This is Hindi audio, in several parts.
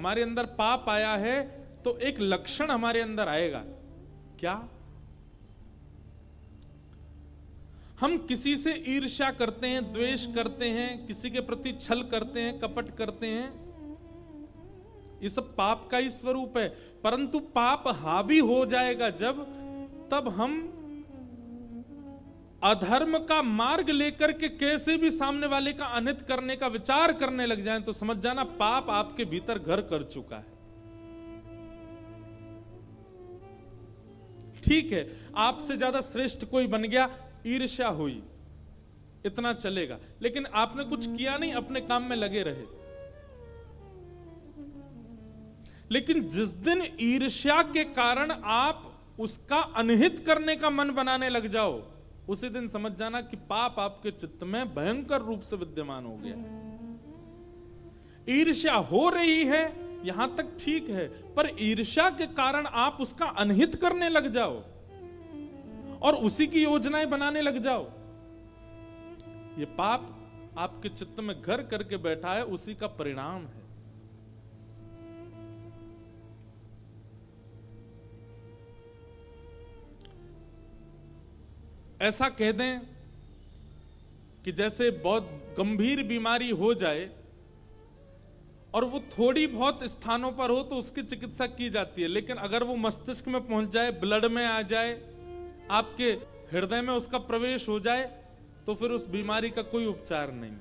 हमारे अंदर पाप आया है तो एक लक्षण हमारे अंदर आएगा, क्या? हम किसी से ईर्ष्या करते हैं, द्वेष करते हैं, किसी के प्रति छल करते हैं, कपट करते हैं। ये सब पाप का ही स्वरूप है। परंतु पाप हावी हो जाएगा जब, तब हम अधर्म का मार्ग लेकर के कैसे भी सामने वाले का अनित करने का विचार करने लग जाएं, तो समझ जाना पाप आपके भीतर घर कर चुका है। ठीक है, आपसे ज्यादा श्रेष्ठ कोई बन गया, ईर्ष्या हुई, इतना चलेगा, लेकिन आपने कुछ किया नहीं, अपने काम में लगे रहे। लेकिन जिस दिन ईर्ष्या के कारण आप उसका अनहित करने का मन बनाने लग जाओ, उसी दिन समझ जाना कि पाप आपके चित्त में भयंकर रूप से विद्यमान हो गया। ईर्ष्या हो रही है यहां तक ठीक है, पर ईर्ष्या के कारण आप उसका अनहित करने लग जाओ और उसी की योजनाएं बनाने लग जाओ, ये पाप आपके चित्त में घर करके बैठा है, उसी का परिणाम है। ऐसा कह दें कि जैसे बहुत गंभीर बीमारी हो जाए और वो थोड़ी बहुत स्थानों पर हो तो उसकी चिकित्सा की जाती है, लेकिन अगर वो मस्तिष्क में पहुंच जाए, ब्लड में आ जाए, आपके हृदय में उसका प्रवेश हो जाए, तो फिर उस बीमारी का कोई उपचार नहीं।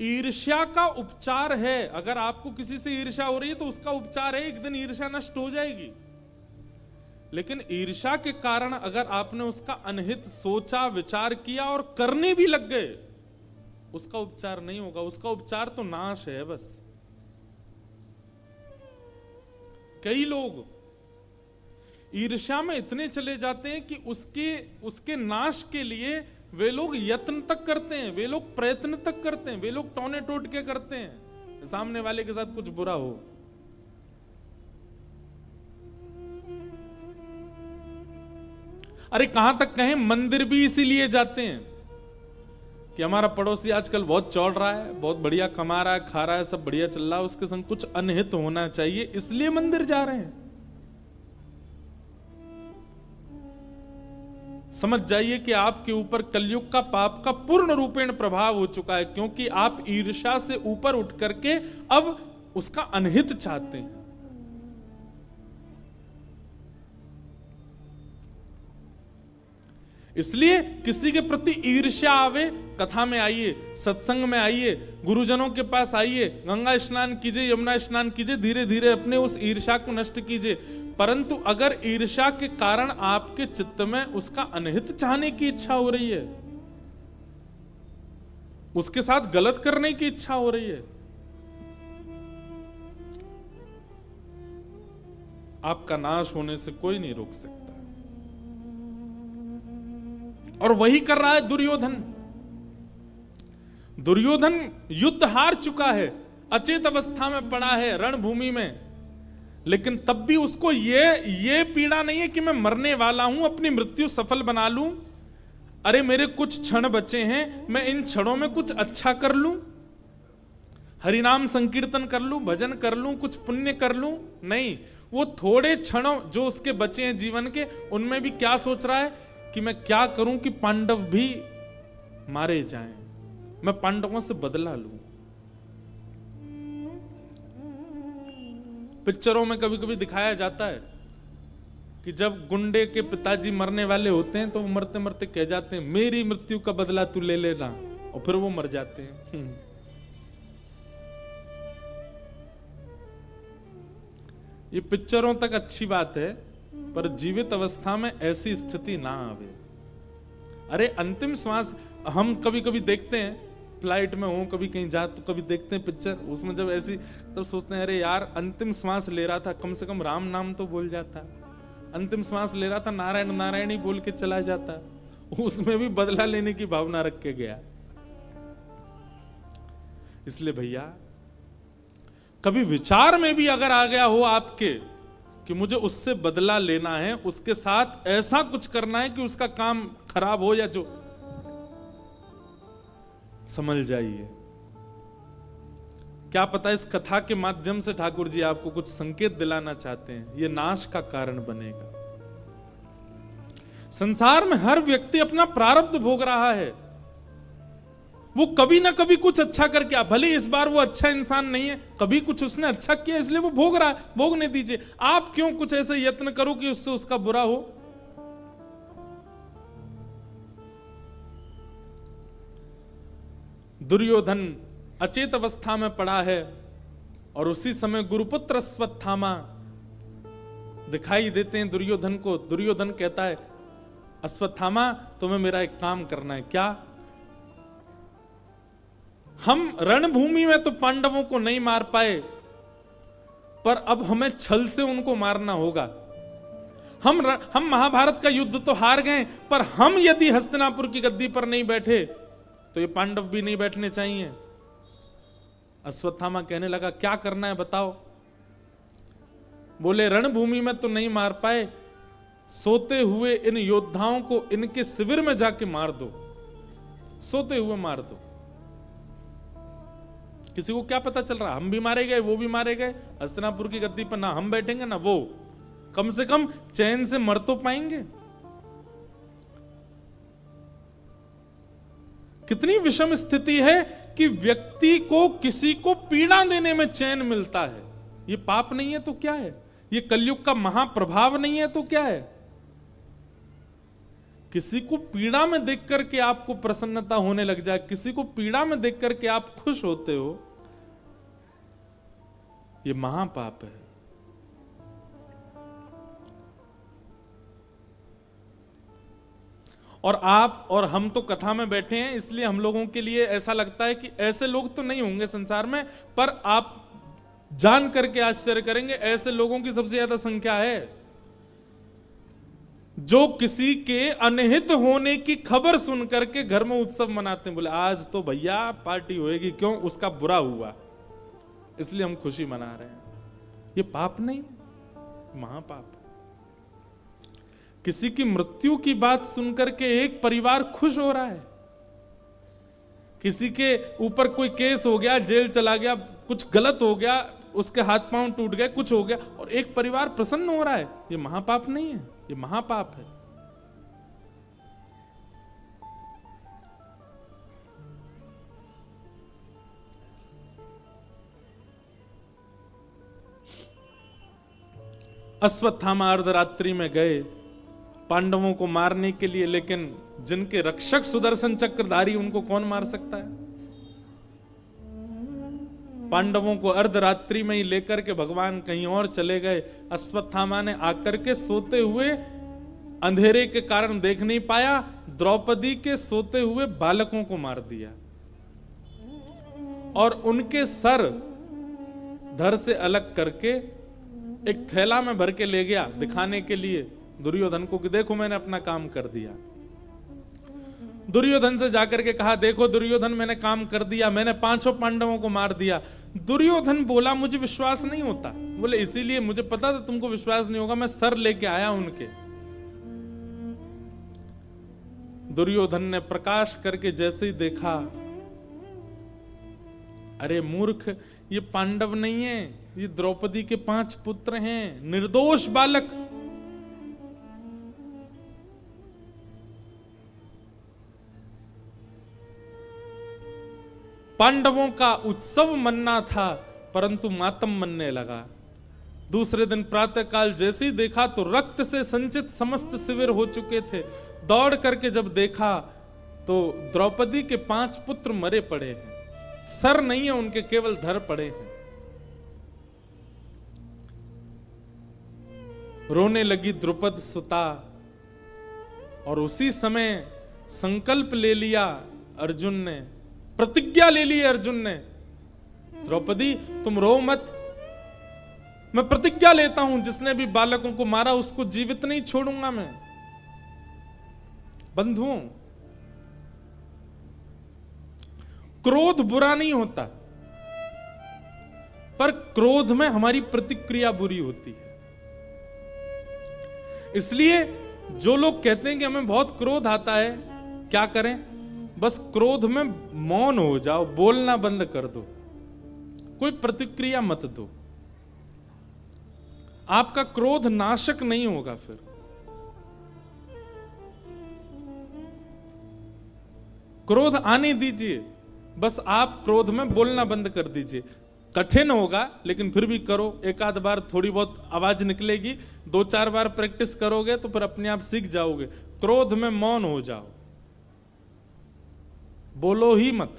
ईर्ष्या का उपचार है। अगर आपको किसी से ईर्ष्या हो रही है तो उसका उपचार है, एक दिन ईर्ष्या नष्ट हो जाएगी। लेकिन ईर्ष्या के कारण अगर आपने उसका अनहित सोचा, विचार किया और करने भी लग गए, उसका उपचार नहीं होगा। उसका उपचार तो नाश है बस। कई लोग ईर्ष्या में इतने चले जाते हैं कि उसके नाश के लिए वे लोग यत्न तक करते हैं, वे लोग प्रयत्न तक करते हैं, वे लोग टौने टोट के करते हैं, सामने वाले के साथ कुछ बुरा हो। अरे कहां तक कहें, मंदिर भी इसीलिए जाते हैं कि हमारा पड़ोसी आजकल बहुत चौड़ रहा है, बहुत बढ़िया कमा रहा है, खा रहा है, सब बढ़िया चल रहा है, उसके संग कुछ अनहित होना चाहिए, इसलिए मंदिर जा रहे हैं। समझ जाइए कि आपके ऊपर कलयुग का पाप का पूर्ण रूपेण प्रभाव हो चुका है, क्योंकि आप ईर्ष्या से ऊपर उठ करके अब उसका अनहित चाहते हैं। इसलिए किसी के प्रति ईर्ष्या आवे, कथा में आइए, सत्संग में आइए, गुरुजनों के पास आइए, गंगा स्नान कीजिए, यमुना स्नान कीजिए, धीरे धीरे अपने उस ईर्ष्या को नष्ट कीजिए। परंतु अगर ईर्ष्या के कारण आपके चित्त में उसका अनहित चाहने की इच्छा हो रही है, उसके साथ गलत करने की इच्छा हो रही है, आपका नाश होने से कोई नहीं रोक सकता। और वही कर रहा है दुर्योधन। दुर्योधन युद्ध हार चुका है, अचेत अवस्था में पड़ा है रणभूमि में, लेकिन तब भी उसको ये पीड़ा नहीं है कि मैं मरने वाला हूं, अपनी मृत्यु सफल बना लूं। अरे मेरे कुछ क्षण बचे हैं, मैं इन क्षणों में कुछ अच्छा कर लूं, हरिनाम संकीर्तन कर लूं, भजन कर लूं, कुछ पुण्य कर लूं। नहीं, वो थोड़े क्षणों जो उसके बचे हैं जीवन के, उनमें भी क्या सोच रहा है कि मैं क्या करूं कि पांडव भी मारे जाएं, मैं पांडवों से बदला लूं। पिक्चरों में कभी कभी दिखाया जाता है कि जब गुंडे के पिताजी मरने वाले होते हैं तो वो मरते मरते कह जाते हैं, मेरी मृत्यु का बदला तू ले लेना, और फिर वो मर जाते हैं। ये पिक्चरों तक अच्छी बात है, पर जीवित अवस्था में ऐसी स्थिति ना आवे। अरे अंतिम श्वास हम कभी कभी देखते हैं, फ्लाइट में हो, कभी कहीं जा तो कभी देखते हैं पिक्चर, उसमें जब ऐसी तब सोचते हैं अरे यार अंतिम श्वास ले रहा था, कम से कम राम नाम तो बोल जाता, अंतिम श्वास ले रहा था नारायण नारायण ही बोल के चला जाता, उसमें भी बदला लेने की भावना रख के गया। इसलिए भैया कभी विचार में भी अगर आ गया हो आपके कि मुझे उससे बदला लेना है, उसके साथ ऐसा कुछ करना है कि उसका काम खराब हो या जो, समझ जाइए क्या पता इस कथा के माध्यम से ठाकुर जी आपको कुछ संकेत दिलाना चाहते हैं, ये नाश का कारण बनेगा। संसार में हर व्यक्ति अपना प्रारब्ध भोग रहा है। वो कभी ना कभी कुछ अच्छा करके, भले इस बार वो अच्छा इंसान नहीं है, कभी कुछ उसने अच्छा किया इसलिए वो भोग रहा है, भोगने दीजिए। आप क्यों कुछ ऐसे यत्न करो कि उससे उसका बुरा हो। दुर्योधन अचेत अवस्था में पड़ा है और उसी समय गुरुपुत्र अश्वत्थामा दिखाई देते हैं दुर्योधन को। दुर्योधन कहता है, अश्वत्थामा तुम्हें मेरा एक काम करना है। क्या? हम रणभूमि में तो पांडवों को नहीं मार पाए, पर अब हमें छल से उनको मारना होगा। हम महाभारत का युद्ध तो हार गए, पर हम यदि हस्तिनापुर की गद्दी पर नहीं बैठे तो ये पांडव भी नहीं बैठने चाहिए। अश्वत्थामा कहने लगा, क्या करना है बताओ। बोले, रणभूमि में तो नहीं मार पाए, सोते हुए इन योद्धाओं को इनके शिविर में जाके मार दो, सोते हुए मार दो। किसी को क्या पता चल रहा, हम भी मारे गए, वो भी मारे गए। हस्तिनापुर की गद्दी पर ना हम बैठेंगे ना वो, कम से कम चैन से मर तो पाएंगे। कितनी विषम स्थिति है कि व्यक्ति को किसी को पीड़ा देने में चैन मिलता है। ये पाप नहीं है तो क्या है? ये कलयुग का महाप्रभाव नहीं है तो क्या है? किसी को पीड़ा में देख करके आपको प्रसन्नता होने लग जाए, किसी को पीड़ा में देख करके आप खुश होते हो, ये महापाप है। और आप और हम तो कथा में बैठे हैं, इसलिए हम लोगों के लिए ऐसा लगता है कि ऐसे लोग तो नहीं होंगे संसार में, पर आप जान करके आश्चर्य करेंगे, ऐसे लोगों की सबसे ज्यादा संख्या है जो किसी के अनहित होने की खबर सुन करके घर में उत्सव मनाते हैं। बोले, आज तो भैया पार्टी होएगी, क्यों? उसका बुरा हुआ इसलिए हम खुशी मना रहे हैं। ये पाप नहीं, महापाप। किसी की मृत्यु की बात सुनकर के एक परिवार खुश हो रहा है, किसी के ऊपर कोई केस हो गया, जेल चला गया, कुछ गलत हो गया, उसके हाथ पांव टूट गए, कुछ हो गया और एक परिवार प्रसन्न हो रहा है, ये महापाप नहीं है, ये महापाप है। अश्वत्थामा अर्धरात्रि में गए पांडवों को मारने के लिए, लेकिन जिनके रक्षक सुदर्शन चक्रधारी, उनको कौन मार सकता है? पांडवों को अर्धरात्रि में ही लेकर के भगवान कहीं और चले गए। अश्वत्थामा ने आकर के सोते हुए, अंधेरे के कारण देख नहीं पाया, द्रौपदी के सोते हुए बालकों को मार दिया और उनके सर धड़ से अलग करके एक थैला में भर के ले गया, दिखाने के लिए दुर्योधन को कि देखो मैंने अपना काम कर दिया। दुर्योधन से जाकर के कहा, देखो दुर्योधन, मैंने काम कर दिया, मैंने 5 पांडवों को मार दिया। दुर्योधन बोला, मुझे विश्वास नहीं होता। बोले, इसीलिए मुझे पता था तुमको विश्वास नहीं होगा, मैं सर लेके आया उनके। दुर्योधन ने प्रकाश करके जैसे ही देखा, अरे मूर्ख, ये पांडव नहीं है, ये द्रौपदी के 5 पुत्र हैं, निर्दोष बालक। पांडवों का उत्सव मनना था, परंतु मातम मनने लगा। दूसरे दिन प्रातःकाल जैसे ही देखा तो रक्त से संचित समस्त शिविर हो चुके थे। दौड़ करके जब देखा तो द्रौपदी के 5 पुत्र मरे पड़े हैं, सर नहीं है उनके, केवल धड़ पड़े हैं। रोने लगी द्रुपद सुता और उसी समय संकल्प ले लिया अर्जुन ने, प्रतिज्ञा ले ली अर्जुन ने, द्रौपदी तुम रो मत, मैं प्रतिज्ञा लेता हूं जिसने भी बालकों को मारा उसको जीवित नहीं छोड़ूंगा मैं। बंधुओं, क्रोध बुरा नहीं होता, पर क्रोध में हमारी प्रतिक्रिया बुरी होती है। इसलिए जो लोग कहते हैं कि हमें बहुत क्रोध आता है, क्या करें? बस क्रोध में मौन हो जाओ, बोलना बंद कर दो। कोई प्रतिक्रिया मत दो, आपका क्रोध नाशक नहीं होगा। फिर क्रोध आने दीजिए, बस आप क्रोध में बोलना बंद कर दीजिए। कठिन होगा लेकिन फिर भी करो, एक आध बार थोड़ी बहुत आवाज निकलेगी, 2-4 बार प्रैक्टिस करोगे तो फिर अपने आप सीख जाओगे। क्रोध में मौन हो जाओ, बोलो ही मत।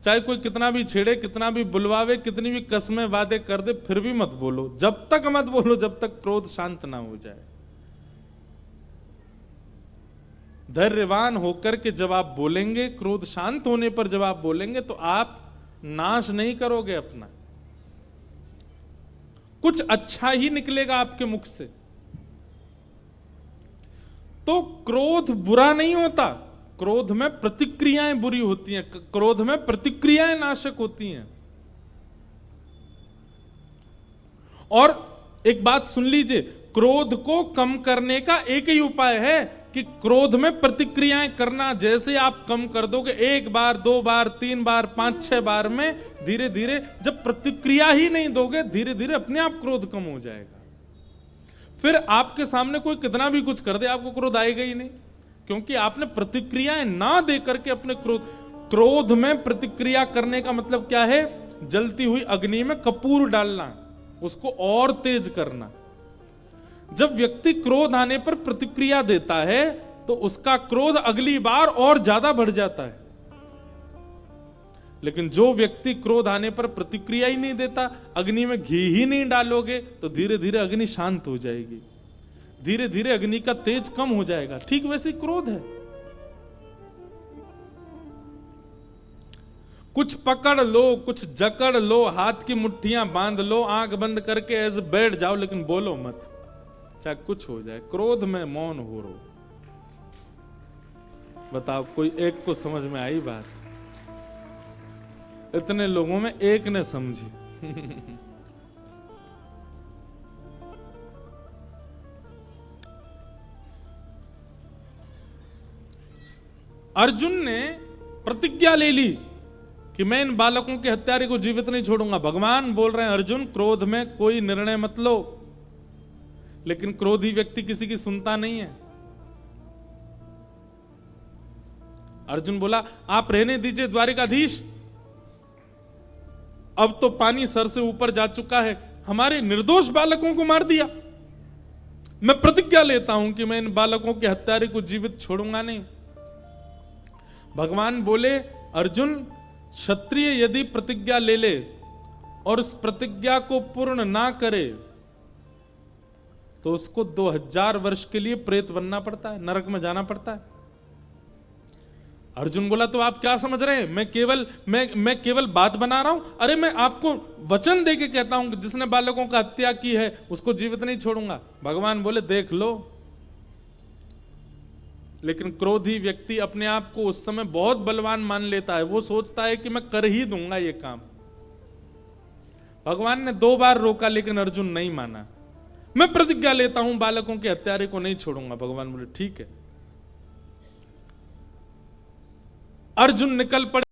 चाहे कोई कितना भी छेड़े, कितना भी बुलवावे, कितनी भी कस्में वादे कर दे, फिर भी मत बोलो। जब तक मत बोलो जब तक क्रोध शांत ना हो जाए। धैर्यवान होकर के जब आप बोलेंगे, क्रोध शांत होने पर जब आप बोलेंगे, तो आप नाश नहीं करोगे अपना, कुछ अच्छा ही निकलेगा आपके मुख से। तो क्रोध बुरा नहीं होता, क्रोध में प्रतिक्रियाएं बुरी होती हैं, क्रोध में प्रतिक्रियाएं नाशक होती हैं। और एक बात सुन लीजिए, क्रोध को कम करने का एक ही उपाय है कि क्रोध में प्रतिक्रियाएं करना जैसे आप कम कर दोगे, 1 बार 2 बार 3 बार 5-6 बार में, धीरे धीरे जब प्रतिक्रिया ही नहीं दोगे, धीरे धीरे अपने आप क्रोध कम हो जाएगा। फिर आपके सामने कोई कितना भी कुछ कर दे, आपको क्रोध आएगा ही नहीं, क्योंकि आपने प्रतिक्रियाएं ना दे करके अपने क्रोध में प्रतिक्रिया करने का मतलब क्या है? जलती हुई अग्नि में कपूर डालना, उसको और तेज करना। जब व्यक्ति क्रोध आने पर प्रतिक्रिया देता है तो उसका क्रोध अगली बार और ज्यादा बढ़ जाता है। लेकिन जो व्यक्ति क्रोध आने पर प्रतिक्रिया ही नहीं देता, अग्नि में घी ही नहीं डालोगे, तो धीरे धीरे अग्नि शांत हो जाएगी, धीरे धीरे अग्नि का तेज कम हो जाएगा। ठीक वैसे क्रोध है, कुछ पकड़ लो, कुछ जकड़ लो, हाथ की मुट्ठियां बांध लो, आंख बंद करके ऐसे बैठ जाओ, लेकिन बोलो मत, चाहे कुछ हो जाए। क्रोध में मौन हो रो। बताओ, कोई एक को समझ में आई बात? इतने लोगों में एक ने समझी। अर्जुन ने प्रतिज्ञा ले ली कि मैं इन बालकों के हत्यारे को जीवित नहीं छोड़ूंगा। भगवान बोल रहे हैं, अर्जुन क्रोध में कोई निर्णय मत लो। लेकिन क्रोधी व्यक्ति किसी की सुनता नहीं है। अर्जुन बोला, आप रहने दीजिए द्वारिकाधीश, अब तो पानी सर से ऊपर जा चुका है, हमारे निर्दोष बालकों को मार दिया। मैं प्रतिज्ञा लेता हूं कि मैं इन बालकों के हत्यारे को जीवित छोड़ूंगा नहीं। भगवान बोले, अर्जुन, क्षत्रिय यदि प्रतिज्ञा ले ले और उस प्रतिज्ञा को पूर्ण ना करे तो उसको 2000 वर्ष के लिए प्रेत बनना पड़ता है, नरक में जाना पड़ता है। अर्जुन बोला, तो आप क्या समझ रहे हैं? मैं केवल बात बना रहा हूं? अरे मैं आपको वचन दे के कहता हूं कि जिसने बालकों का हत्या की है उसको जीवित नहीं छोड़ूंगा। भगवान बोले, देख लो। लेकिन क्रोधी व्यक्ति अपने आप को उस समय बहुत बलवान मान लेता है, वो सोचता है कि मैं कर ही दूंगा ये काम। भगवान ने 2 बार रोका लेकिन अर्जुन नहीं माना। मैं प्रतिज्ञा लेता हूं बालकों के हत्यारे को नहीं छोड़ूंगा। भगवान बोले, ठीक है। अर्जुन निकल पड़े।